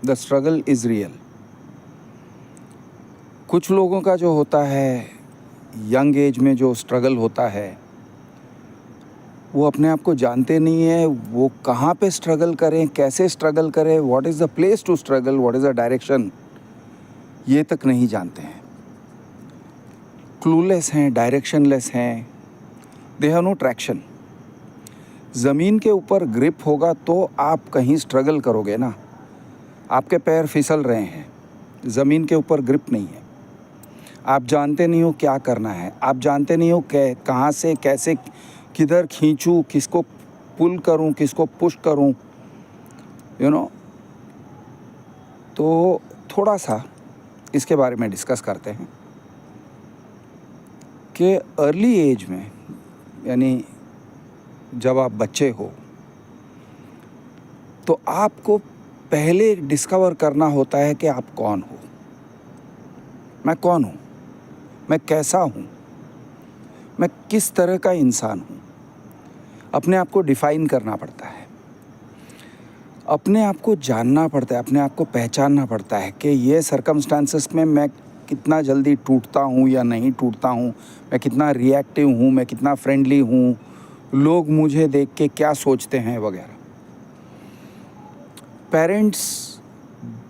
The struggle is real. कुछ लोगों का जो होता है यंग एज में जो स्ट्रगल होता है, वो अपने आप को जानते नहीं है, वो कहाँ पे स्ट्रगल करें, कैसे स्ट्रगल करें, what is the place to struggle, what is the direction, ये तक नहीं जानते हैं। क्लूलेस हैं, डायरेक्शनलेस हैं, दे हैव नो ट्रैक्शन। ज़मीन के ऊपर ग्रिप होगा तो आप कहीं स्ट्रगल करोगे ना। आपके पैर फिसल रहे हैं, ज़मीन के ऊपर ग्रिप नहीं है। आप जानते नहीं हो क्या करना है, आप जानते नहीं हो कहाँ से कैसे, किधर खींचूं, किसको पुल करूं, किसको पुश करूं, यू नो। तो थोड़ा सा इसके बारे में डिस्कस करते हैं कि अर्ली एज में, यानी जब आप बच्चे हो, तो आपको पहले डिस्कवर करना होता है कि आप कौन हो। मैं कौन हूँ, मैं कैसा हूँ, मैं किस तरह का इंसान हूँ। अपने आप को डिफ़ाइन करना पड़ता है, अपने आप को जानना पड़ता है, अपने आप को पहचानना पड़ता है कि ये सर्कमस्टांसेस में मैं कितना जल्दी टूटता हूँ या नहीं टूटता हूँ, मैं कितना रिएक्टिव हूँ, मैं कितना फ्रेंडली हूँ, लोग मुझे देख के क्या सोचते हैं वगैरह। पेरेंट्स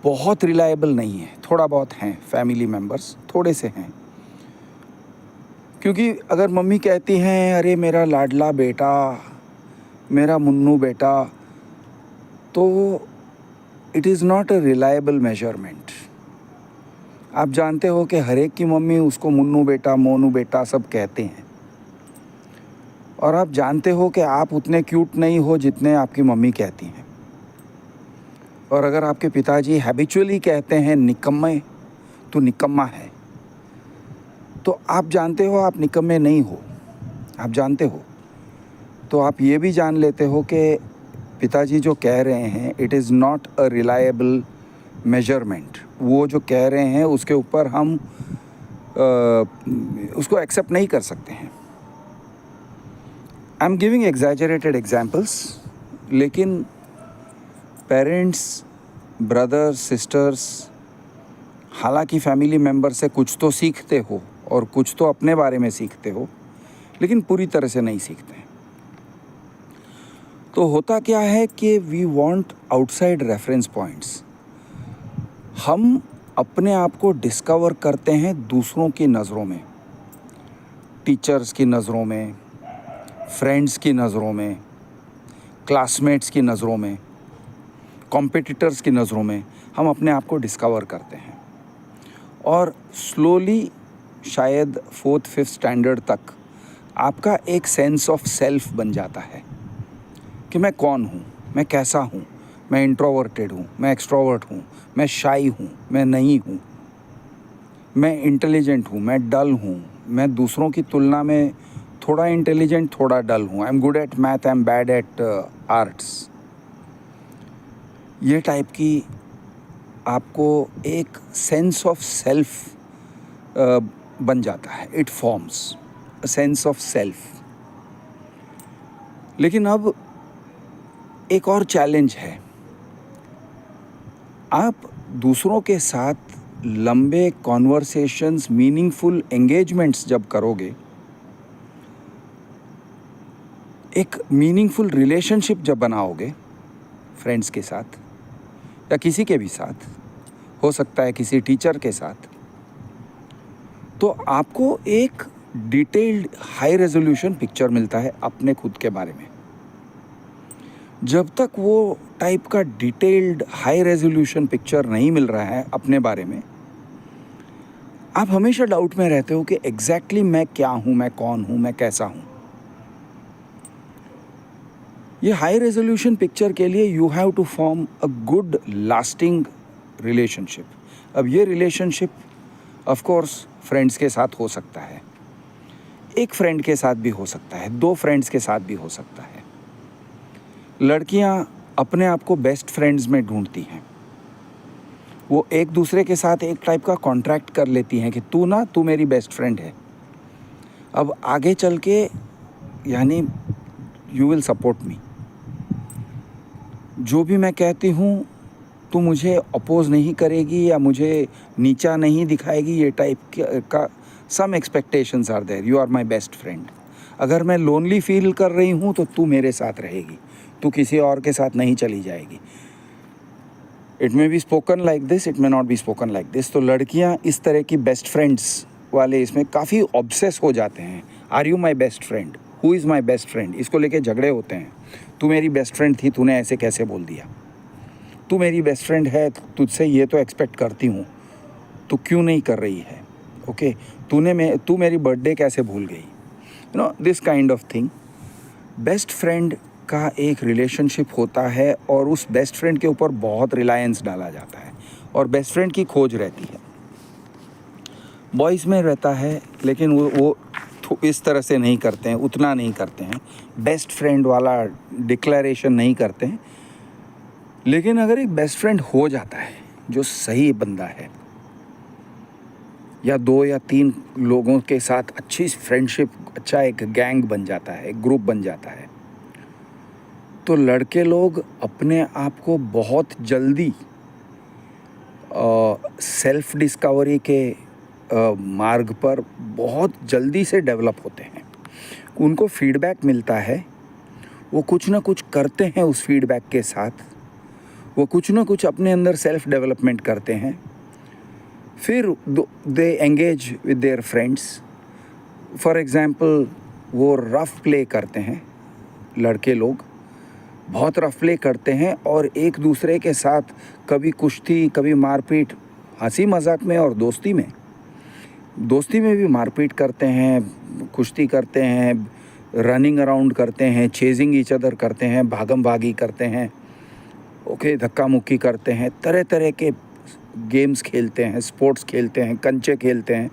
बहुत रिलायबल नहीं है, थोड़ा बहुत हैं, फैमिली मेम्बर्स थोड़े से हैं। क्योंकि अगर मम्मी कहती हैं अरे मेरा लाडला बेटा, मेरा मुन्नू बेटा, तो it is not a reliable measurement. आप जानते हो कि हर एक की मम्मी उसको मुन्नू बेटा, मोनू बेटा सब कहते हैं, और आप जानते हो कि आप उतने क्यूट नहीं हो जितने आपकी मम्मी कहती हैं। और अगर आपके पिताजी हैबिचुअली कहते हैं निकम्मे, तो निकम्मा है, तो आप जानते हो आप निकम्मे नहीं हो, आप जानते हो। तो आप ये भी जान लेते हो कि पिताजी जो कह रहे हैं it is not a reliable measurement. वो जो कह रहे हैं उसके ऊपर हम उसको एक्सेप्ट नहीं कर सकते हैं। I am giving exaggerated examples, लेकिन पेरेंट्स, ब्रदर्स, सिस्टर्स, हालांकि फैमिली मेम्बर से कुछ तो सीखते हो और कुछ तो अपने बारे में सीखते हो, लेकिन पूरी तरह से नहीं सीखते। तो होता क्या है कि we want outside reference points. हम अपने आप को डिस्कवर करते हैं दूसरों की नज़रों में, टीचर्स की नज़रों में, फ्रेंड्स की नज़रों में, क्लासमेट्स की नज़रों में, कॉम्पिटिटर्स की नज़रों में हम अपने आप को डिस्कवर करते हैं। और स्लोली, शायद 4th-5th स्टैंडर्ड तक आपका एक सेंस ऑफ सेल्फ बन जाता है कि मैं कौन हूँ, मैं कैसा हूँ, मैं इंट्रोवर्टेड हूँ, मैं एक्सट्रोवर्ट हूँ, मैं शाई हूँ, मैं नहीं हूँ, मैं इंटेलिजेंट हूँ, मैं डल हूँ, मैं दूसरों की तुलना में थोड़ा इंटेलिजेंट, थोड़ा डल हूँ, I am good at math, I am bad at arts. ये टाइप की आपको एक सेंस ऑफ सेल्फ बन जाता है, it forms a sense of self. लेकिन अब एक और चैलेंज है। आप दूसरों के साथ लंबे कॉन्वर्सेशंस, मीनिंगफुल एंगेजमेंट्स जब करोगे, एक मीनिंगफुल रिलेशनशिप जब बनाओगे फ्रेंड्स के साथ या किसी के भी साथ, हो सकता है किसी टीचर के साथ, तो आपको एक डिटेल्ड हाई रेजोल्यूशन पिक्चर मिलता है अपने खुद के बारे में। जब तक वो टाइप का डिटेल्ड हाई रेजोल्यूशन पिक्चर नहीं मिल रहा है अपने बारे में, आप हमेशा डाउट में रहते हो कि एग्जैक्टली मैं क्या हूँ, मैं कौन हूँ, मैं कैसा हूँ। ये हाई रेजोल्यूशन पिक्चर के लिए you have to form a good lasting relationship. अब ये रिलेशनशिप ऑफ कोर्स फ्रेंड्स के साथ हो सकता है, एक फ्रेंड के साथ भी हो सकता है, 2 फ्रेंड्स के साथ भी हो सकता है। लड़कियां अपने आप को बेस्ट फ्रेंड्स में ढूंढती हैं। वो एक दूसरे के साथ एक टाइप का कॉन्ट्रैक्ट कर लेती हैं कि तू मेरी बेस्ट फ्रेंड है। अब आगे चल के यानी यू विल सपोर्ट मी, जो भी मैं कहती हूँ तू मुझे अपोज नहीं करेगी या मुझे नीचा नहीं दिखाएगी, ये टाइप का some expectations are there. You are my best friend. अगर मैं लोनली फील कर रही हूँ तो तू मेरे साथ रहेगी, तू किसी और के साथ नहीं चली जाएगी. It may be spoken like this, it may not be spoken like this. तो लड़कियाँ इस तरह की बेस्ट फ्रेंड्स वाले इसमें काफ़ी ऑब्सेस हो जाते हैं. Are you my best friend, who is my best friend, इसको लेके झगड़े होते हैं. तू मेरी बेस्ट फ्रेंड थी, तूने ऐसे कैसे बोल दिया. तू मेरी बेस्ट फ्रेंड है, तुझसे ये तो एक्सपेक्ट करती हूँ, तू क्यों नहीं कर रही है. ओके, तू मेरी बर्थडे कैसे भूल गई. You know this kind of thing. Best friend का एक रिलेशनशिप होता है और उस बेस्ट फ्रेंड के ऊपर बहुत रिलायंस डाला जाता है और बेस्ट फ्रेंड की खोज रहती है. बॉयज़ में रहता है, लेकिन वो इस तरह से नहीं करते हैं, उतना नहीं करते हैं, बेस्ट फ्रेंड वाला डिक्लेरेशन नहीं करते हैं. लेकिन अगर एक बेस्ट फ्रेंड हो जाता है जो सही बंदा है, या 2 या 3 लोगों के साथ अच्छी फ्रेंडशिप, अच्छा एक गैंग बन जाता है, एक ग्रुप बन जाता है, तो लड़के लोग अपने आप को बहुत जल्दी सेल्फ डिस्कवरी के मार्ग पर बहुत जल्दी से डेवलप होते हैं. उनको फीडबैक मिलता है, वो कुछ ना कुछ करते हैं उस फीडबैक के साथ, वो कुछ ना कुछ अपने अंदर सेल्फ डेवलपमेंट करते हैं. फिर they engage with their friends. For example, वो रफ प्ले करते हैं, लड़के लोग बहुत रफ प्ले करते हैं और एक दूसरे के साथ कभी कुश्ती, कभी मारपीट, हंसी मजाक में और दोस्ती में भी मारपीट करते हैं, कुश्ती करते हैं, रनिंग अराउंड करते हैं, चेजिंग ईच अदर करते हैं, भागम भागी करते हैं, ओके, धक्का मुक्की करते हैं, तरह तरह के गेम्स खेलते हैं, स्पोर्ट्स खेलते हैं, कंचे खेलते हैं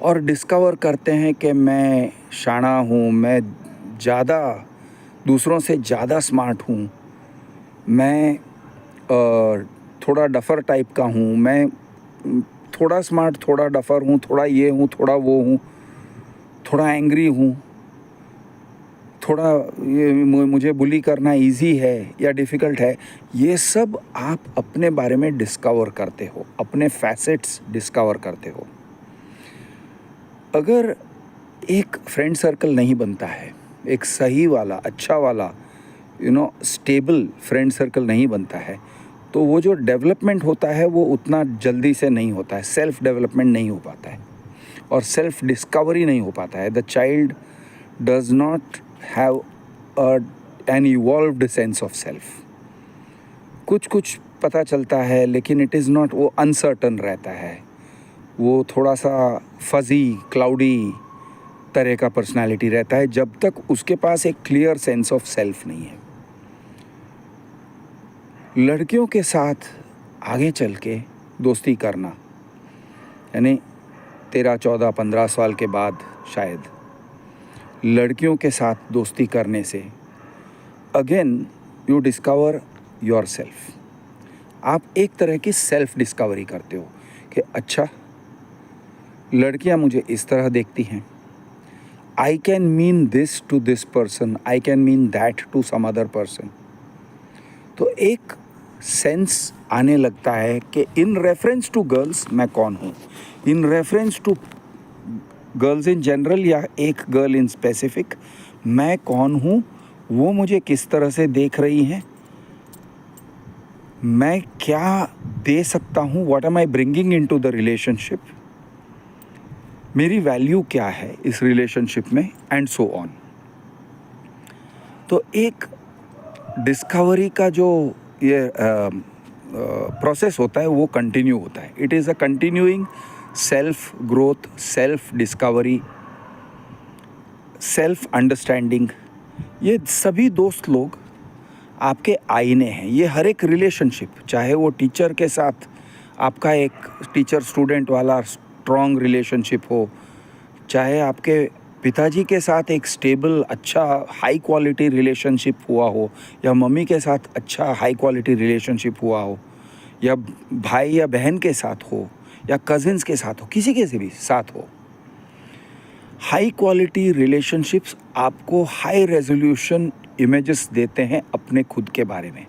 और डिस्कवर करते हैं कि मैं शाना हूँ, मैं ज़्यादा दूसरों से ज़्यादा स्मार्ट हूँ, मैं थोड़ा डफ़र टाइप का हूँ, मैं थोड़ा स्मार्ट, थोड़ा डफ़र हूँ, थोड़ा ये हूँ, थोड़ा वो हूँ, थोड़ा एंग्री हूँ, थोड़ा ये मुझे बुली करना इजी है या डिफ़िकल्ट है. ये सब आप अपने बारे में डिस्कवर करते हो, अपने फैसेट्स डिस्कवर करते हो. अगर एक फ्रेंड सर्कल नहीं बनता है, एक सही वाला, अच्छा वाला, स्टेबल फ्रेंड सर्कल नहीं बनता है, तो वो जो डेवलपमेंट होता है वो उतना जल्दी से नहीं होता है. सेल्फ डेवलपमेंट नहीं हो पाता है और सेल्फ डिस्कवरी नहीं हो पाता है. The child does not have an evolved sense of self. कुछ पता चलता है, लेकिन इट इज़ नॉट, वो अनसर्टन रहता है, वो थोड़ा सा फजी, क्लाउडी तरह का पर्सनालिटी रहता है, जब तक उसके पास एक क्लियर सेंस ऑफ सेल्फ नहीं है. लड़कियों के साथ आगे चल के दोस्ती करना, यानी 13, 14, 15 साल के बाद शायद लड़कियों के साथ दोस्ती करने से again you discover your self. आप एक तरह की सेल्फ डिस्कवरी करते हो कि अच्छा, लड़कियां मुझे इस तरह देखती हैं, I can mean this to this person, I can mean that to some other person. तो एक सेंस आने लगता है कि इन रेफरेंस टू गर्ल्स मैं कौन हूँ, in reference to girls in general या एक गर्ल इन स्पेसिफिक मैं कौन हूँ, वो मुझे किस तरह से देख रही हैं, मैं क्या दे सकता हूँ, what am I bringing into the relationship, मेरी वैल्यू क्या है इस रिलेशनशिप में, एंड सो ऑन. तो एक डिस्कवरी का जो ये प्रोसेस होता है वो कंटिन्यू होता है. It is a continuing self growth, self discovery, self understanding. ये सभी दोस्त लोग आपके आईने हैं. ये हर एक रिलेशनशिप, चाहे वो टीचर के साथ आपका एक टीचर स्टूडेंट वाला स्ट्रॉन्ग रिलेशनशिप हो, चाहे आपके पिताजी के साथ एक स्टेबल, अच्छा, हाई क्वालिटी रिलेशनशिप हुआ हो, या मम्मी के साथ अच्छा हाई क्वालिटी रिलेशनशिप हुआ हो, या भाई या बहन के साथ हो, या कज़िन्स के साथ हो, किसी के से भी साथ हो. हाई क्वालिटी रिलेशनशिप्स आपको हाई रेजोल्यूशन इमेजेस देते हैं अपने खुद के बारे में,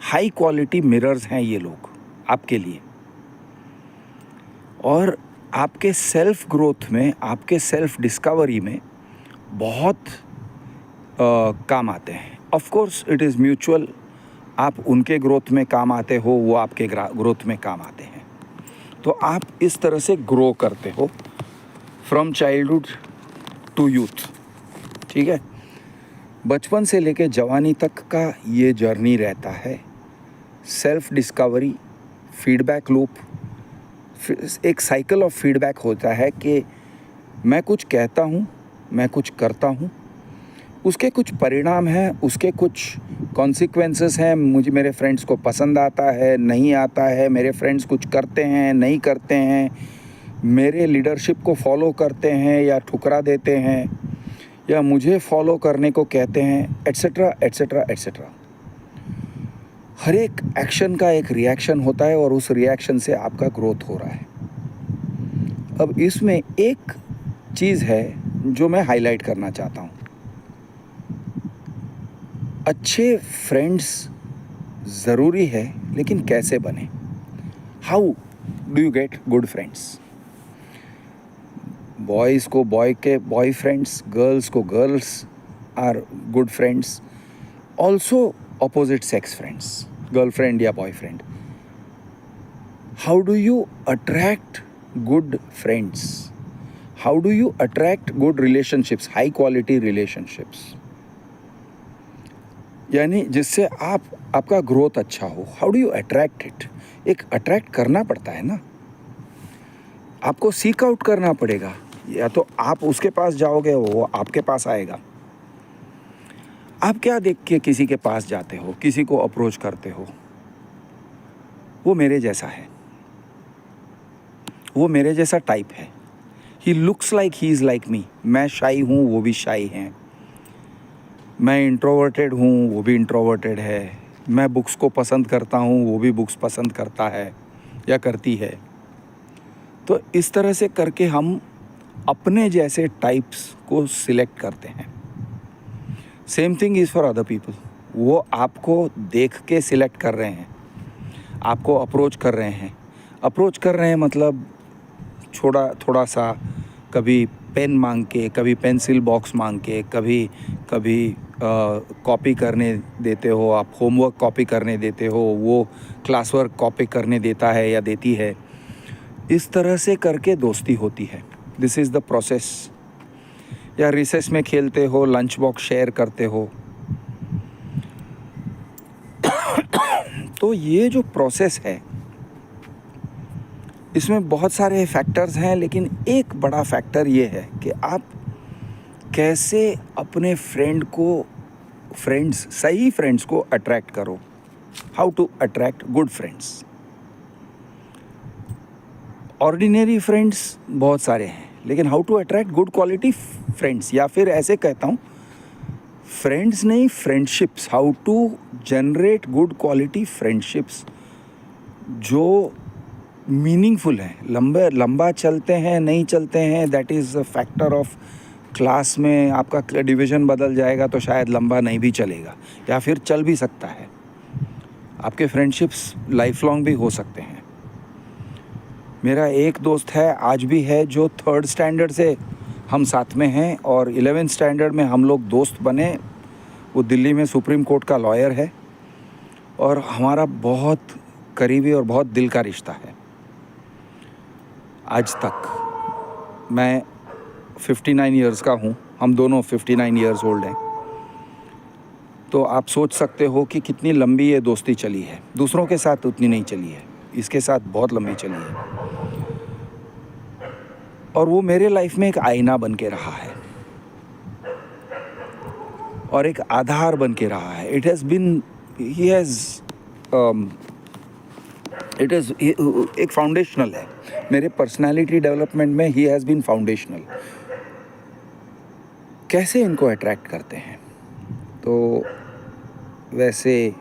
हाई क्वालिटी मिरर्स हैं ये लोग आपके लिए, और आपके सेल्फ ग्रोथ में, आपके सेल्फ डिस्कवरी में बहुत काम आते हैं। Of course it is mutual, आप उनके ग्रोथ में काम आते हो, वो आपके ग्रोथ में काम आते हैं। तो आप इस तरह से ग्रो करते हो फ्रॉम चाइल्डहुड टू यूथ, ठीक है। बचपन से लेके जवानी तक का ये जर्नी रहता है, सेल्फ डिस्कवरी, फीडबैक लूप, एक साइकिल ऑफ फीडबैक होता है कि मैं कुछ कहता हूँ, मैं कुछ करता हूँ, उसके कुछ परिणाम हैं, उसके कुछ कॉन्सिक्वेंसेस हैं। मुझे, मेरे फ्रेंड्स को पसंद आता है, नहीं आता है, मेरे फ्रेंड्स कुछ करते हैं, नहीं करते हैं, मेरे लीडरशिप को फॉलो करते हैं या ठुकरा देते हैं, या मुझे फॉलो करने को कहते हैं, एट्सेट्रा एट्सेट्रा एट्सेट्रा। हर एक एक्शन का एक रिएक्शन होता है और उस रिएक्शन से आपका ग्रोथ हो रहा है। अब इसमें एक चीज़ है जो मैं हाईलाइट करना चाहता हूँ। अच्छे फ्रेंड्स ज़रूरी है, लेकिन कैसे बने? How do you get good friends? Boys को बॉय के बॉय फ्रेंड्स, गर्ल्स को girls are good friends, also opposite sex friends, girlfriend या boyfriend. How do you attract good friends? How do you attract good relationships, high quality relationships? यानी जिससे आपका growth अच्छा हो. How do you attract it? एक attract करना पड़ता है ना, आपको सीक आउट करना पड़ेगा, या तो आप उसके पास जाओगे, वो आपके पास आएगा. आप क्या देख के किसी के पास जाते हो, किसी को अप्रोच करते हो? वो मेरे जैसा है, वो मेरे जैसा टाइप है. He looks like he is like me. मैं शाई हूँ, वो भी शाई हैं. मैं इंट्रोवर्टेड हूँ, वो भी इंट्रोवर्टेड है. मैं बुक्स को पसंद करता हूँ, वो भी बुक्स पसंद करता है या करती है. तो इस तरह से करके हम अपने जैसे टाइप्स को सिलेक्ट करते हैं. Same thing is for other people. वो आपको देख के सिलेक्ट कर रहे हैं, आपको अप्रोच कर रहे हैं. अप्रोच कर रहे हैं मतलब थोड़ा सा, कभी पेन मांग के, कभी पेंसिल बॉक्स मांग के, कभी कॉपी करने देते हो, आप होमवर्क कॉपी करने देते हो, वो क्लास वर्क कॉपी करने देता है या देती है. इस तरह से करके दोस्ती होती है. This is the process. या रिसेस में खेलते हो, लंच बॉक्स शेयर करते हो. तो ये जो प्रोसेस है, इसमें बहुत सारे फैक्टर्स हैं, लेकिन एक बड़ा फैक्टर ये है कि आप कैसे अपने सही फ्रेंड्स को अट्रैक्ट करो. How to attract good friends. Ordinary friends बहुत सारे हैं, लेकिन how to attract good quality friends, या फिर ऐसे कहता हूँ, फ्रेंड्स नहीं, friendships. How to generate good quality friendships जो मीनिंगफुल हैं, लंबा चलते हैं, नहीं चलते हैं, that is a factor of. Class में आपका डिवीज़न बदल जाएगा तो शायद लंबा नहीं भी चलेगा, या फिर चल भी सकता है. आपके फ्रेंडशिप्स लाइफ लॉन्ग भी हो सकते हैं. मेरा एक दोस्त है, आज भी है, जो 3rd स्टैंडर्ड से हम साथ में हैं, और 11th स्टैंडर्ड में हम लोग दोस्त बने. वो दिल्ली में सुप्रीम कोर्ट का लॉयर है, और हमारा बहुत करीबी और बहुत दिल का रिश्ता है आज तक. मैं 59 ईयर्स का हूँ, हम दोनों 59 ईयर्स ओल्ड हैं. तो आप सोच सकते हो कि कितनी लंबी ये दोस्ती चली है. दूसरों के साथ उतनी नहीं चली है, इसके साथ बहुत लंबी चली है. और वो मेरे लाइफ में एक आईना बन के रहा है, और एक आधार बन के रहा है. इट इज़ एक फाउंडेशनल है मेरे पर्सनालिटी डेवलपमेंट में. He has been foundational. कैसे इनको अट्रैक्ट करते हैं? तो वैसे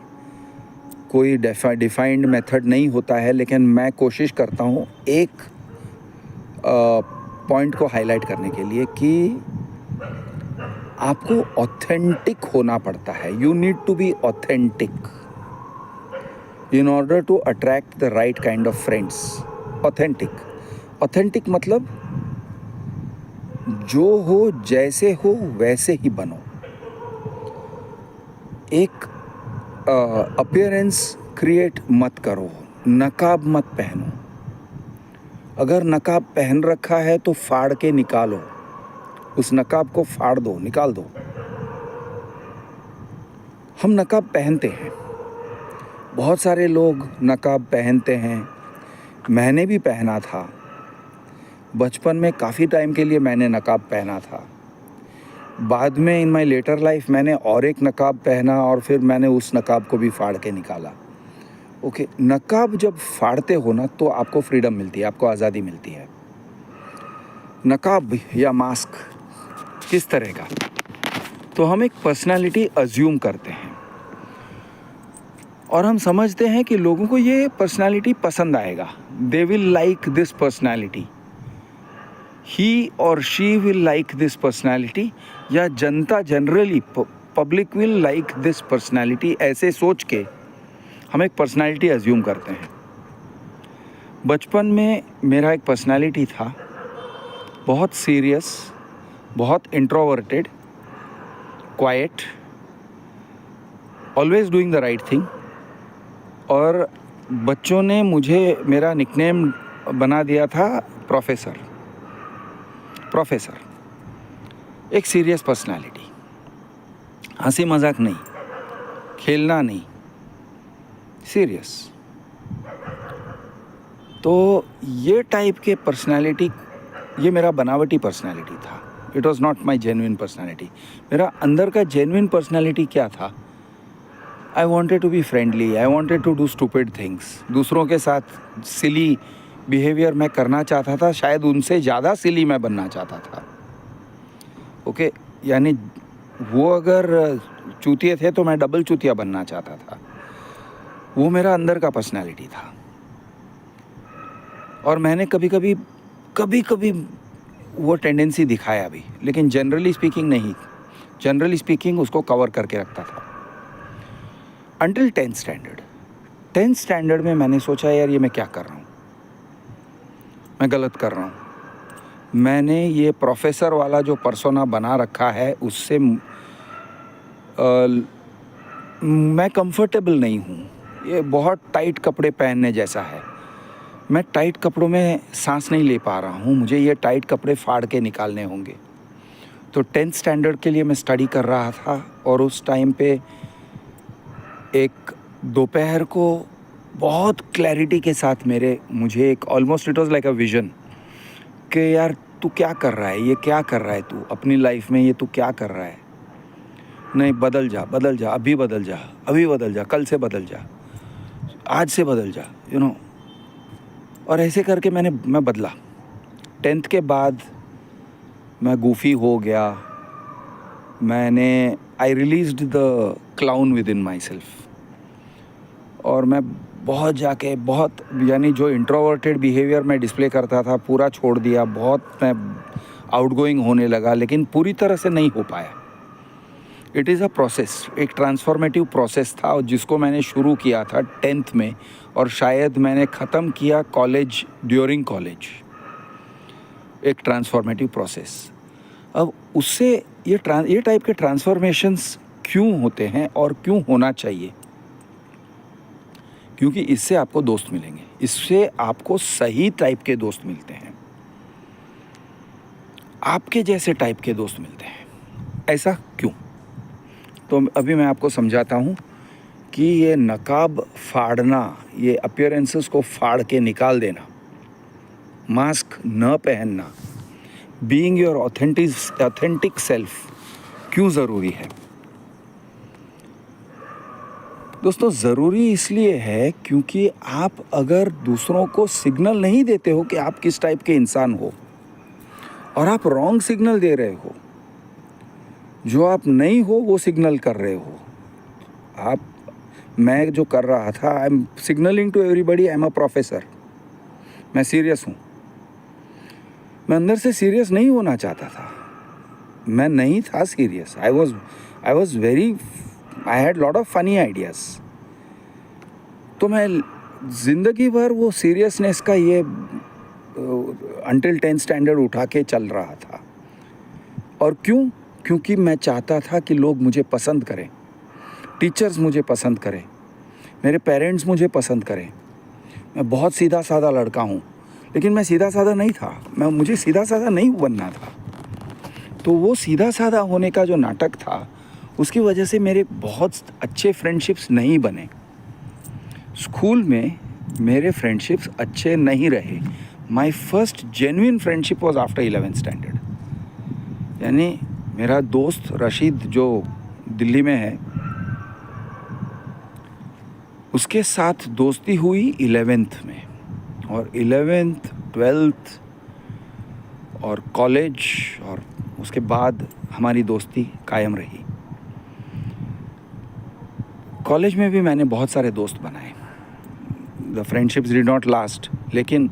कोई डिफाइंड मेथड नहीं होता है, लेकिन मैं कोशिश करता हूँ एक पॉइंट को हाईलाइट करने के लिए कि आपको ऑथेंटिक होना पड़ता है. You need to be authentic. In order to attract the right kind of friends. Authentic मतलब जो हो, जैसे हो वैसे ही बनो। एक अपीयरेंस क्रिएट मत करो, नकाब मत पहनो। अगर नकाब पहन रखा है तो फाड़ के निकालो, उस नकाब को फाड़ दो, निकाल दो। हम नकाब पहनते हैं, बहुत सारे लोग नकाब पहनते हैं, मैंने भी पहना था। बचपन में काफ़ी टाइम के लिए मैंने नकाब पहना था। बाद में इन माई लेटर लाइफ मैंने और एक नकाब पहना और फिर मैंने उस नकाब को भी फाड़ के निकाला। ओके, नकाब जब फाड़ते हो ना तो आपको फ्रीडम मिलती है, आपको आज़ादी मिलती है। नकाब या मास्क किस तरह का? तो हम एक पर्सनालिटी अज्यूम करते हैं और हम समझते हैं कि लोगों को ये पर्सनालिटी पसंद आएगा। They will like this personality, he और she will like this personality, या जनता generally public will like this personality. ऐसे सोच के हम एक पर्सनालिटी अज्यूम करते हैं। बचपन में मेरा एक पर्सनालिटी था, बहुत सीरियस, बहुत introverted, quite, always doing the right thing. और बच्चों ने मुझे मेरा निकनेम बना दिया था प्रोफेसर। एक सीरियस पर्सनालिटी, हंसी मजाक नहीं, खेलना नहीं, सीरियस। तो ये टाइप के पर्सनालिटी, ये मेरा बनावटी पर्सनालिटी था। It was not my genuine personality. मेरा अंदर का जेन्युइन पर्सनालिटी क्या था? I wanted to be friendly, I wanted to do stupid things. दूसरों के साथ सिली बिहेवियर मैं करना चाहता था, शायद उनसे ज़्यादा सिली मैं बनना चाहता था। ओके, यानी वो अगर चूतिए थे तो मैं डबल चूतिया बनना चाहता था। वो मेरा अंदर का पर्सनालिटी था। और मैंने कभी कभी वो टेंडेंसी दिखाया भी, लेकिन जनरली स्पीकिंग नहीं। जनरली स्पीकिंग उसको कवर करके रखता था until 10th standard. 10th standard में मैंने सोचा, यार ये मैं क्या कर रहा हूँ, मैं गलत कर रहा हूँ। मैंने ये प्रोफेसर वाला जो पर्सोना बना रखा है उससे मैं कंफर्टेबल नहीं हूँ। ये बहुत टाइट कपड़े पहनने जैसा है। मैं टाइट कपड़ों में सांस नहीं ले पा रहा हूँ, मुझे ये टाइट कपड़े फाड़ के निकालने होंगे। तो 10th स्टैंडर्ड के लिए मैं स्टडी कर रहा था और उस टाइम पे एक दोपहर को बहुत क्लैरिटी के साथ मुझे एक almost it was like a vision कि यार तू क्या कर रहा है, ये क्या कर रहा है तू अपनी लाइफ में, ये तू क्या कर रहा है? नहीं, बदल जा, अभी बदल जा, कल से बदल जा, आज से बदल जा, यू नो। और ऐसे करके मैं बदला। 10th के बाद मैं गूफी हो गया। I released the clown within myself. और मैं बहुत यानी जो इंट्रोवर्टेड बिहेवियर मैं डिस्प्ले करता था पूरा छोड़ दिया। बहुत मैं आउटगोइंग होने लगा, लेकिन पूरी तरह से नहीं हो पाया। इट इज़ अ प्रोसेस, एक ट्रांसफॉर्मेटिव प्रोसेस था जिसको मैंने शुरू किया था 10th में, और शायद मैंने ख़त्म किया ड्यूरिंग कॉलेज। एक ट्रांसफॉर्मेटिव प्रोसेस। अब उससे ये टाइप के ट्रांसफॉर्मेशंस क्यों होते हैं और क्यों होना चाहिए? क्योंकि इससे आपको दोस्त मिलेंगे, इससे आपको सही टाइप के दोस्त मिलते हैं, आपके जैसे टाइप के दोस्त मिलते हैं। ऐसा क्यों? तो अभी मैं आपको समझाता हूँ कि ये नकाब फाड़ना, ये अपीयरेंसेस को फाड़ के निकाल देना, मास्क न पहनना, बीइंग योर ऑथेंटिक सेल्फ क्यों ज़रूरी है। दोस्तों, ज़रूरी इसलिए है क्योंकि आप अगर दूसरों को सिग्नल नहीं देते हो कि आप किस टाइप के इंसान हो, और आप रॉन्ग सिग्नल दे रहे हो, जो आप नहीं हो वो सिग्नल कर रहे हो। मैं जो कर रहा था, I am signalling to everybody I am a professor, मैं सीरियस हूँ। मैं अंदर से सीरियस नहीं होना चाहता था, मैं नहीं था serious. I had lot of funny ideas. तो मैं ज़िंदगी भर वो सीरियसनेस का ये अंटिल 10th स्टैंडर्ड उठा के चल रहा था। और क्यों? क्योंकि मैं चाहता था कि लोग मुझे पसंद करें, टीचर्स मुझे पसंद करें, मेरे पेरेंट्स मुझे पसंद करें। मैं बहुत सीधा साधा लड़का हूँ, लेकिन मैं सीधा साधा नहीं था, मुझे सीधा साधा नहीं बनना था। तो वो सीधा साधा होने का जो नाटक था, उसकी वजह से मेरे बहुत अच्छे फ्रेंडशिप्स नहीं बने। स्कूल में मेरे फ्रेंडशिप्स अच्छे नहीं रहे। My first genuine friendship was after 11th standard. यानी मेरा दोस्त रशीद जो दिल्ली में है, उसके साथ दोस्ती हुई 11th में, और 11th 12th और कॉलेज, और उसके बाद हमारी दोस्ती कायम रही। कॉलेज में भी मैंने बहुत सारे दोस्त बनाए। The friendships did not last, लेकिन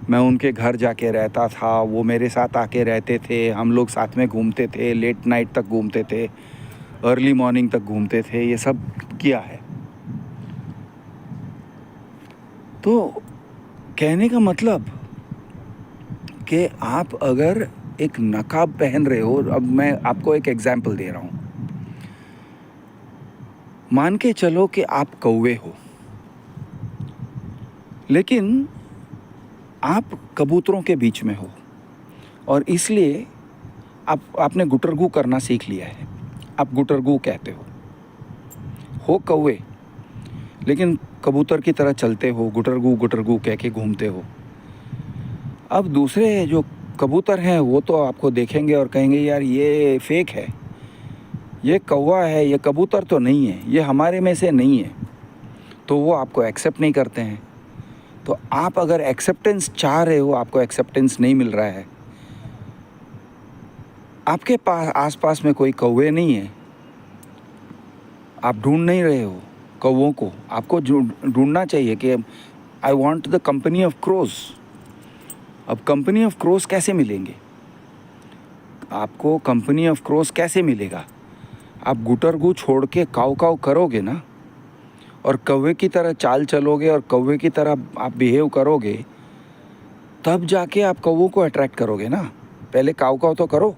मैं उनके घर जाके रहता था, वो मेरे साथ आके रहते थे, हम लोग साथ में घूमते थे, लेट नाइट तक घूमते थे, अर्ली मॉर्निंग तक घूमते थे, ये सब किया है। तो कहने का मतलब कि आप अगर एक नकाब पहन रहे हो, अब मैं आपको एक एग्जाम्पल दे रहा हूँ। मान के चलो कि आप कौवे हो, लेकिन आप कबूतरों के बीच में हो, और इसलिए आपने गुटरगू करना सीख लिया है। आप गुटरगू कहते हो कौवे, लेकिन कबूतर की तरह चलते हो, गुटरगू गुटरगू कह के घूमते हो। अब दूसरे जो कबूतर हैं वो तो आपको देखेंगे और कहेंगे यार ये फेक है, ये कौवा है, ये कबूतर तो नहीं है, ये हमारे में से नहीं है। तो वो आपको एक्सेप्ट नहीं करते हैं। तो आप अगर एक्सेप्टेंस चाह रहे हो, आपको एक्सेप्टेंस नहीं मिल रहा है, आपके पास आसपास में कोई कौवे नहीं है, आप ढूंढ नहीं रहे हो कौवों को, आपको ढूंढना चाहिए कि I want the company of crows. अब कंपनी ऑफ क्रोज कैसे मिलेंगे? आपको कंपनी ऑफ क्रोज कैसे मिलेगा? आप गुटरगू छोड़ के काव काव करोगे ना, और कौवे की तरह चाल चलोगे और कौवे की तरह आप बिहेव करोगे, तब जाके आप कौवों को अट्रैक्ट करोगे ना। पहले काव काव तो करो।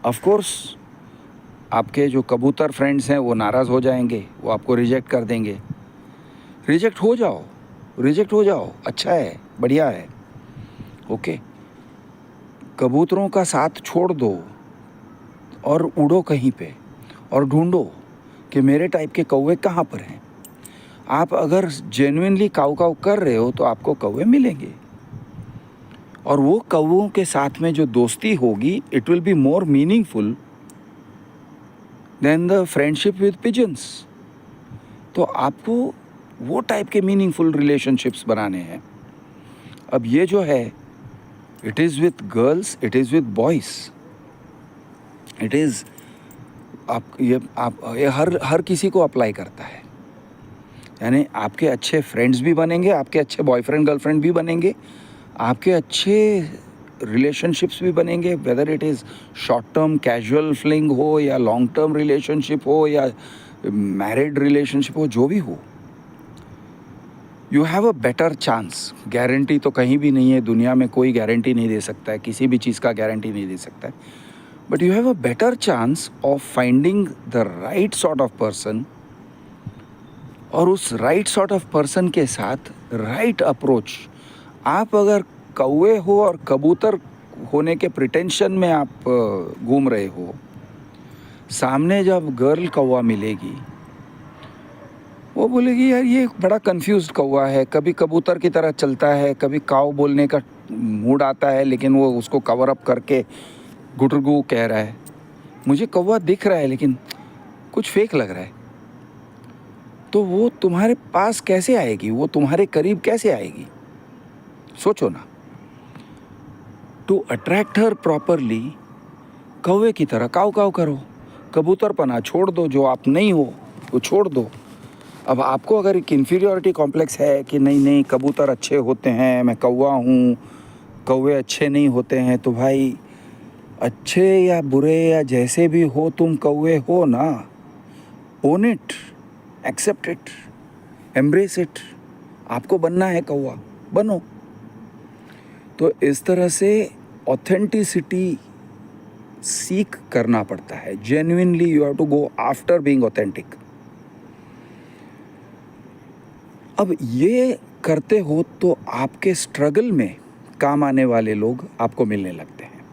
ऑफ कोर्स आपके जो कबूतर फ्रेंड्स हैं वो नाराज़ हो जाएंगे, वो आपको रिजेक्ट कर देंगे। रिजेक्ट हो जाओ, अच्छा है, बढ़िया है, ओके। कबूतरों का साथ छोड़ दो और उड़ो कहीं पे, और ढूंढो कि मेरे टाइप के कौवे कहाँ पर हैं। आप अगर जेन्युइनली काव काव कर रहे हो तो आपको कौवे मिलेंगे, और वो कौवों के साथ में जो दोस्ती होगी, it will be more meaningful than the friendship with pigeons. तो आपको वो टाइप के मीनिंगफुल रिलेशनशिप्स बनाने हैं। अब ये जो है, it is with girls, it is with boys, it is ये हर किसी को अप्लाई करता है। यानी आपके अच्छे फ्रेंड्स भी बनेंगे, आपके अच्छे बॉयफ्रेंड गर्लफ्रेंड भी बनेंगे, आपके अच्छे रिलेशनशिप्स भी बनेंगे, whether it is short term casual fling हो, या लॉन्ग टर्म रिलेशनशिप हो, या मैरिड रिलेशनशिप हो, जो भी हो। You have a better chance. Guarantee तो कहीं भी नहीं है, दुनिया में कोई गारंटी नहीं दे सकता है, किसी भी चीज़ का गारंटी नहीं दे सकता है, but you have a better chance of finding the right sort of person, और उस राइट सॉर्ट ऑफ पर्सन के साथ राइट अप्रोच। आप अगर कौवे हो और कबूतर होने के प्रिटेंशन में आप घूम रहे हो, सामने जब गर्ल कौवा मिलेगी, वो बोलेगी यार ये बड़ा कंफ्यूज्ड कौवा है, कभी कबूतर की तरह चलता है, कभी काव बोलने का मूड आता है, लेकिन वो उसको कवर अप करके गुटरगू कह रहा है। मुझे कौवा दिख रहा है लेकिन कुछ फेक लग रहा है। तो वो तुम्हारे पास कैसे आएगी, वो तुम्हारे करीब कैसे आएगी? सोचो ना। टू अट्रैक्ट हर प्रॉपरली, कौवे की तरह काव काव करो, कबूतरपना छोड़ दो, जो आप नहीं हो वो छोड़ दो। अब आपको अगर एक इन्फीरियॉरिटी कॉम्प्लेक्स है कि नहीं कबूतर अच्छे होते हैं, मैं कौवा हूँ, कौवे अच्छे नहीं होते हैं, तो भाई अच्छे या बुरे या जैसे भी हो, तुम कौवे हो ना, own it, accept it. Embrace it. आपको बनना है कौवा, बनो। तो इस तरह से ऑथेंटिसिटी सीख करना पड़ता है। Genuinely you have to go after being authentic. अब ये करते हो तो आपके स्ट्रगल में काम आने वाले लोग आपको मिलने लगते हैं।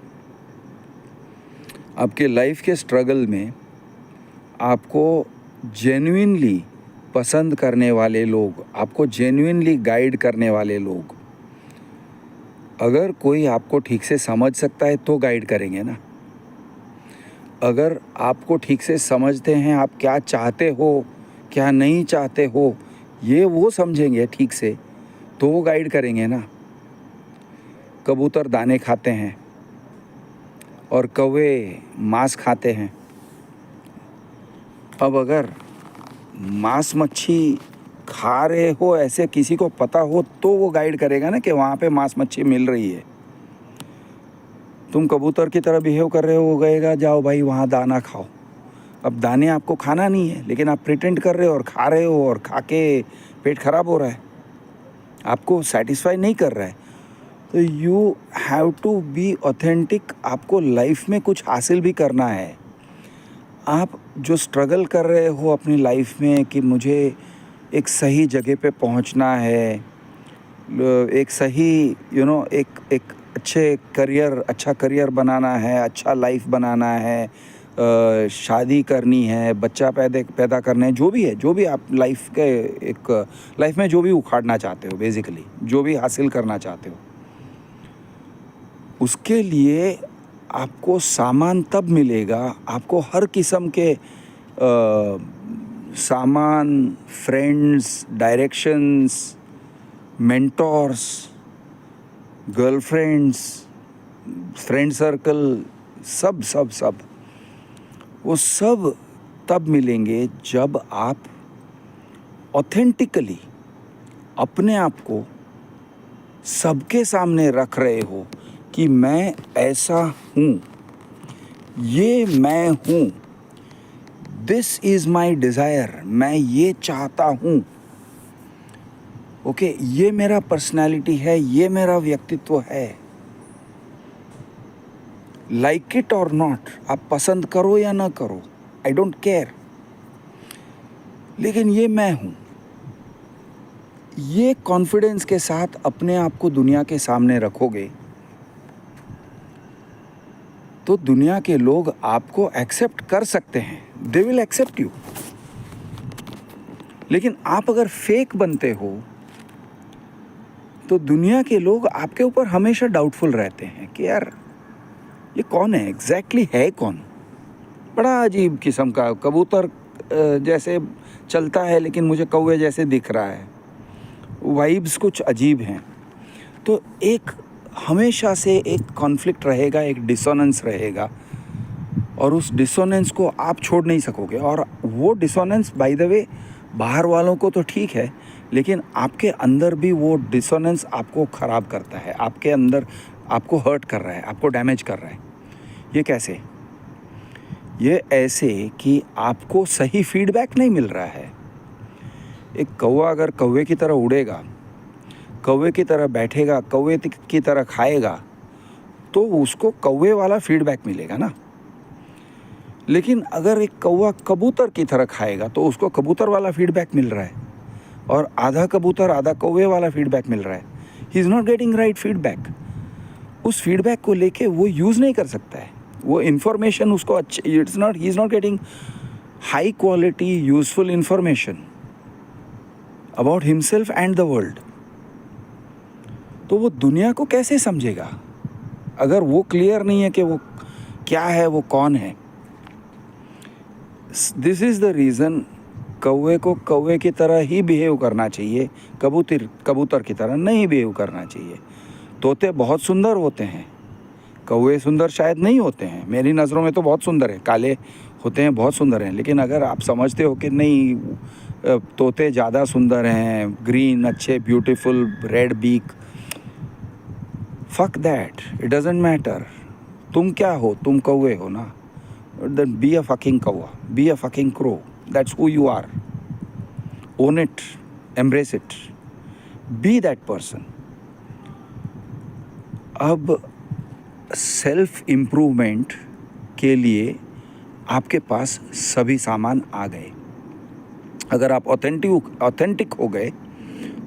आपके लाइफ के स्ट्रगल में आपको जेन्युइनली पसंद करने वाले लोग, आपको जेन्युइनली गाइड करने वाले लोग, अगर कोई आपको ठीक से समझ सकता है तो गाइड करेंगे ना। अगर आपको ठीक से समझते हैं आप क्या चाहते हो, क्या नहीं चाहते हो, ये वो समझेंगे ठीक से तो वो गाइड करेंगे ना। कबूतर दाने खाते हैं और कौवे मांस खाते हैं। अब अगर मांस मच्छी खा रहे हो ऐसे किसी को पता हो तो वो गाइड करेगा ना कि वहाँ पे मांस मच्छी मिल रही है। तुम कबूतर की तरह बिहेव कर रहे हो, वो कहेगा जाओ भाई वहाँ दाना खाओ। अब दाने आपको खाना नहीं है लेकिन आप प्रिटेंड कर रहे हो और खा रहे हो और खा के पेट खराब हो रहा है, आपको सेटिस्फाई नहीं कर रहा है। तो you have to be authentic. आपको लाइफ में कुछ हासिल भी करना है। आप जो स्ट्रगल कर रहे हो अपनी लाइफ में कि मुझे एक सही जगह पे पहुंचना है, एक सही एक अच्छा करियर बनाना है, अच्छा लाइफ बनाना है, शादी करनी है, बच्चा पैदा करना है, जो भी आप लाइफ में जो भी उखाड़ना चाहते हो, बेसिकली जो भी हासिल करना चाहते हो, उसके लिए आपको सामान तब मिलेगा। आपको हर किस्म के सामान, friends, directions, mentors, girlfriends, friend circle, सब वो सब तब मिलेंगे जब आप ऑथेंटिकली अपने आप को सबके सामने रख रहे हो कि मैं ऐसा हूँ, ये मैं हूँ, दिस इज़ माई डिज़ायर, मैं ये चाहता हूँ। ओके, ये मेरा पर्सनैलिटी है, ये मेरा व्यक्तित्व है। लाइक इट और नॉट, आप पसंद करो या ना करो, आई डोंट केयर, लेकिन ये मैं हूँ। ये कॉन्फिडेंस के साथ अपने आप को दुनिया के सामने रखोगे तो दुनिया के लोग आपको एक्सेप्ट कर सकते हैं, दे विल एक्सेप्ट यू। लेकिन आप अगर फेक बनते हो तो दुनिया के लोग आपके ऊपर हमेशा डाउटफुल रहते हैं कि यार ये कौन है, एग्जैक्टली है कौन। बड़ा अजीब किस्म का कबूतर जैसे चलता है लेकिन मुझे कौवे जैसे दिख रहा है, वाइब्स कुछ अजीब हैं। तो एक हमेशा से एक कॉन्फ्लिक्ट रहेगा, एक डिसोनेंस रहेगा और उस डिसोनेंस को आप छोड़ नहीं सकोगे। और वो डिसोनेंस बाय द वे बाहर वालों को तो ठीक है, लेकिन आपके अंदर भी वो डिसोनेंस आपको ख़राब करता है, आपके अंदर आपको हर्ट कर रहा है, आपको डैमेज कर रहा है। ये कैसे? ये ऐसे कि आपको सही फीडबैक नहीं मिल रहा है। एक कौवा अगर कौवे की तरह उड़ेगा, कौवे की तरह बैठेगा, कौवे की तरह खाएगा तो उसको कौवे वाला फीडबैक मिलेगा ना। लेकिन अगर एक कौवा कबूतर की तरह खाएगा तो उसको कबूतर वाला फीडबैक मिल रहा है और आधा कबूतर आधा कौवे वाला फीडबैक मिल रहा है। He is not getting right feedback. उस फीडबैक को लेके वो यूज़ नहीं कर सकता है, वो इन्फॉर्मेशन उसको अच्छी, he is not getting high quality useful information about himself and the world. तो वो दुनिया को कैसे समझेगा अगर वो क्लियर नहीं है कि वो क्या है, वो कौन है। दिस इज़ द रीज़न कौवे को कौवे की तरह ही बिहेव करना चाहिए, कबूतर की तरह नहीं बिहेव करना चाहिए। तोते बहुत सुंदर होते हैं, कौवे सुंदर शायद नहीं होते हैं, मेरी नज़रों में तो बहुत सुंदर है, काले होते हैं, बहुत सुंदर हैं। लेकिन अगर आप समझते हो कि नहीं तोते ज़्यादा सुंदर हैं, ग्रीन, अच्छे, beautiful, red beak, fuck that, it doesn't matter. तुम क्या हो? तुम कौवे हो ना। देन बी अ फकिंग कौवा, be a fucking crow, that's who you are, own it. Embrace it, be that person. अब सेल्फ इम्प्रूवमेंट के लिए आपके पास सभी सामान आ गए। अगर आप ऑथेंटिक हो गए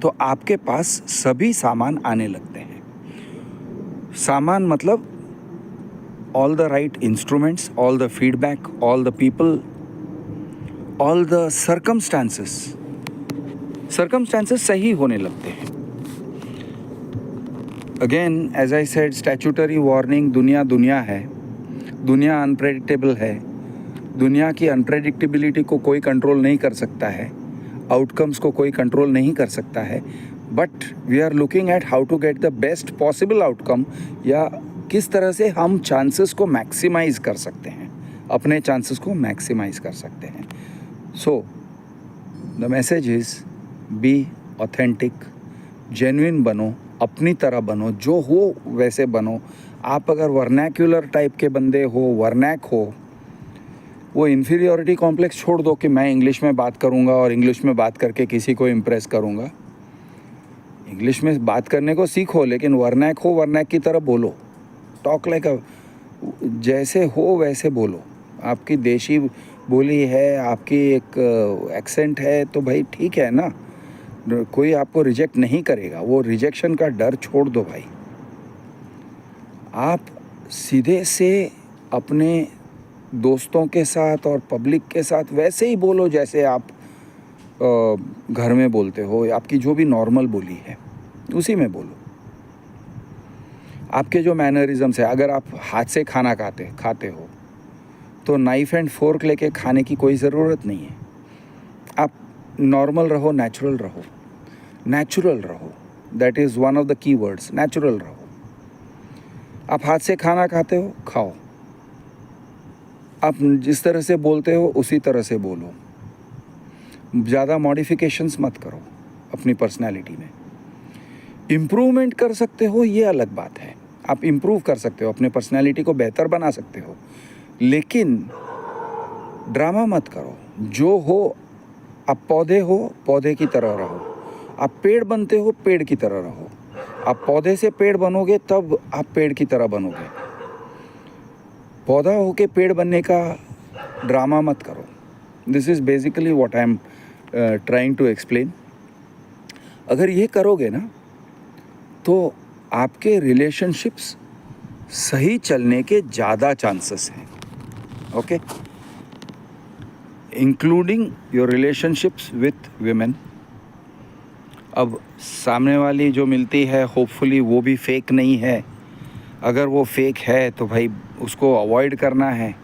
तो आपके पास सभी सामान आने लगते हैं। सामान मतलब all the right instruments, all the feedback, all the people, all the circumstances सही होने लगते हैं। Again, as I said, statutory warning, दुनिया है, दुनिया अनप्रेडिक्टेबल है, दुनिया की अनप्रेडिक्टेबिलिटी को कोई कंट्रोल नहीं कर सकता है, आउटकम्स को कोई कंट्रोल नहीं कर सकता है, but we are looking at how to get the best possible outcome, या किस तरह से हम चांसेस को मैक्सिमाइज़ कर सकते हैं, अपने चांसेस को मैक्सिमाइज़ कर सकते हैं। So the message is be authentic, genuine बनो, अपनी तरह बनो, जो हो वैसे बनो। आप अगर वर्नैक्युलर टाइप के बंदे हो, वर्नैक हो, वो इन्फीरियॉरिटी कॉम्प्लेक्स छोड़ दो कि मैं इंग्लिश में बात करूँगा और इंग्लिश में बात करके किसी को इम्प्रेस करूँगा। इंग्लिश में बात करने को सीखो, लेकिन वर्नैक हो, वर्नैक की तरह बोलो। टॉक लाइक जैसे हो वैसे बोलो। आपकी देशी बोली है, आपकी एक एक्सेंट है, तो भाई ठीक है ना, कोई आपको रिजेक्ट नहीं करेगा। वो रिजेक्शन का डर छोड़ दो भाई। आप सीधे से अपने दोस्तों के साथ और पब्लिक के साथ वैसे ही बोलो जैसे आप घर में बोलते हो। आपकी जो भी नॉर्मल बोली है उसी में बोलो। आपके जो मैनरिज्म्स है, अगर आप हाथ से खाना खाते हो तो नाइफ एंड फोर्क लेके खाने की कोई ज़रूरत नहीं है। आप नॉर्मल रहो, नेचुरल रहो, नेचुरल रहो। That is one of the key words, natural रहो। आप हाथ से खाना खाते हो, खाओ। आप जिस तरह से बोलते हो उसी तरह से बोलो। ज़्यादा मॉडिफिकेशंस मत करो अपनी पर्सनैलिटी में। इम्प्रूवमेंट कर सकते हो, ये अलग बात है। आप इम्प्रूव कर सकते हो, अपने पर्सनैलिटी को बेहतर बना सकते हो, लेकिन ड्रामा मत करो। जो हो, आप पौधे हो, पौधे की तरह रहो। आप पेड़ बनते हो, पेड़ की तरह रहो। आप पौधे से पेड़ बनोगे तब आप पेड़ की तरह बनोगे। पौधा होके पेड़ बनने का ड्रामा मत करो। This is basically what I am trying to explain. अगर ये करोगे ना तो आपके रिलेशनशिप्स सही चलने के ज़्यादा चांसेस हैं। Okay, including your relationships with women. अब सामने वाली जो मिलती है, होपफुली वो भी फेक नहीं है। अगर वो फेक है तो भाई उसको अवॉइड करना है।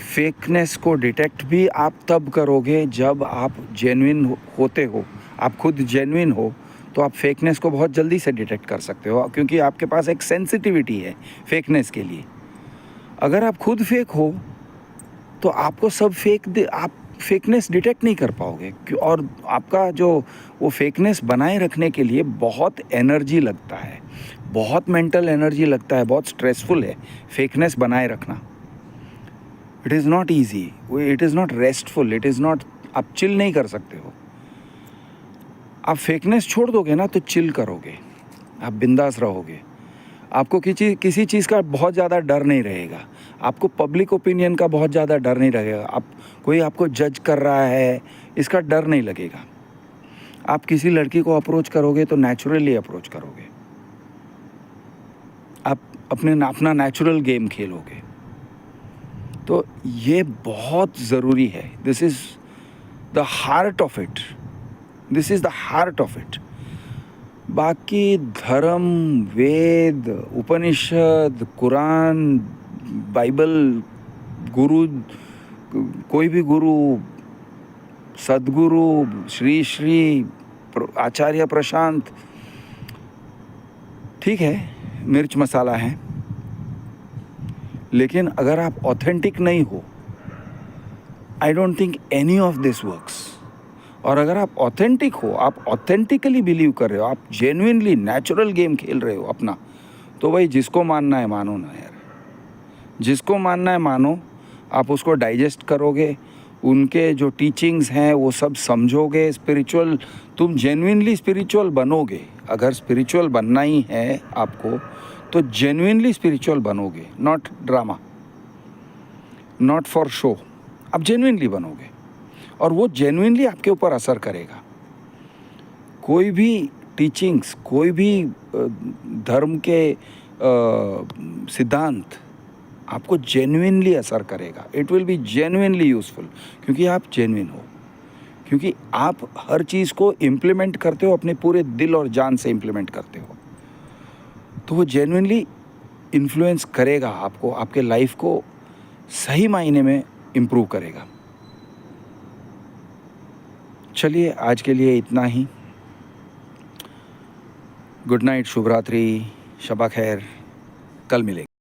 फेकनेस को डिटेक्ट भी आप तब करोगे जब आप जेन्युइन होते हो। आप खुद जेन्युइन हो तो आप फेकनेस को बहुत जल्दी से डिटेक्ट कर सकते हो, क्योंकि आपके पास एक सेंसिटिविटी है फेकनेस के लिए। अगर आप खुद फेक हो तो आपको सब आप फेकनेस डिटेक्ट नहीं कर पाओगे। और आपका जो वो फेकनेस बनाए रखने के लिए बहुत एनर्जी लगता है, बहुत मेंटल एनर्जी लगता है, बहुत स्ट्रेसफुल है फेकनेस बनाए रखना। It is not easy, it is not restful, it is not, आप चिल नहीं कर सकते हो। आप फेकनेस छोड़ दोगे ना तो चिल करोगे, आप बिंदास रहोगे। आपको किसी चीज़ का बहुत ज़्यादा डर नहीं रहेगा। आपको पब्लिक ओपिनियन का बहुत ज़्यादा डर नहीं लगेगा। कोई आपको जज कर रहा है इसका डर नहीं लगेगा। आप किसी लड़की को अप्रोच करोगे तो नेचुरली अप्रोच करोगे। आप अपना नेचुरल गेम खेलोगे। तो ये बहुत ज़रूरी है। This is the heart of it, this is the heart of it. बाकी धर्म, वेद, उपनिषद, कुरान, बाइबल, गुरु, कोई भी गुरु, सदगुरु, श्री आचार्य प्रशांत, ठीक है, मिर्च मसाला है, लेकिन अगर आप ऑथेंटिक नहीं हो, I don't think any of this works. और अगर आप ऑथेंटिक हो, आप ऑथेंटिकली बिलीव कर रहे हो, आप जेन्युइनली नेचुरल गेम खेल रहे हो अपना, तो भाई जिसको मानना है मानो ना यार, जिसको मानना है मानो। आप उसको डाइजेस्ट करोगे, उनके जो टीचिंग्स हैं वो सब समझोगे, स्पिरिचुअल, तुम जेन्युइनली स्पिरिचुअल बनोगे। अगर स्पिरिचुअल बनना ही है आपको तो जेन्युइनली स्पिरिचुअल बनोगे, not drama, not for show. आप जेन्युइनली बनोगे और वो जेन्युइनली आपके ऊपर असर करेगा। कोई भी टीचिंग्स, कोई भी धर्म के सिद्धांत आपको जेन्युइनली असर करेगा। It will B genuinely useful, क्योंकि आप जेन्युइन हो, क्योंकि आप हर चीज़ को इम्प्लीमेंट करते हो, अपने पूरे दिल और जान से इम्प्लीमेंट करते हो, तो वो जेन्युइनली इन्फ्लुएंस करेगा आपको, आपके लाइफ को सही मायने में इम्प्रूव करेगा। चलिए आज के लिए इतना ही। गुड नाइट, शुभ रात्रि, शबा खैर, कल मिलेंगे।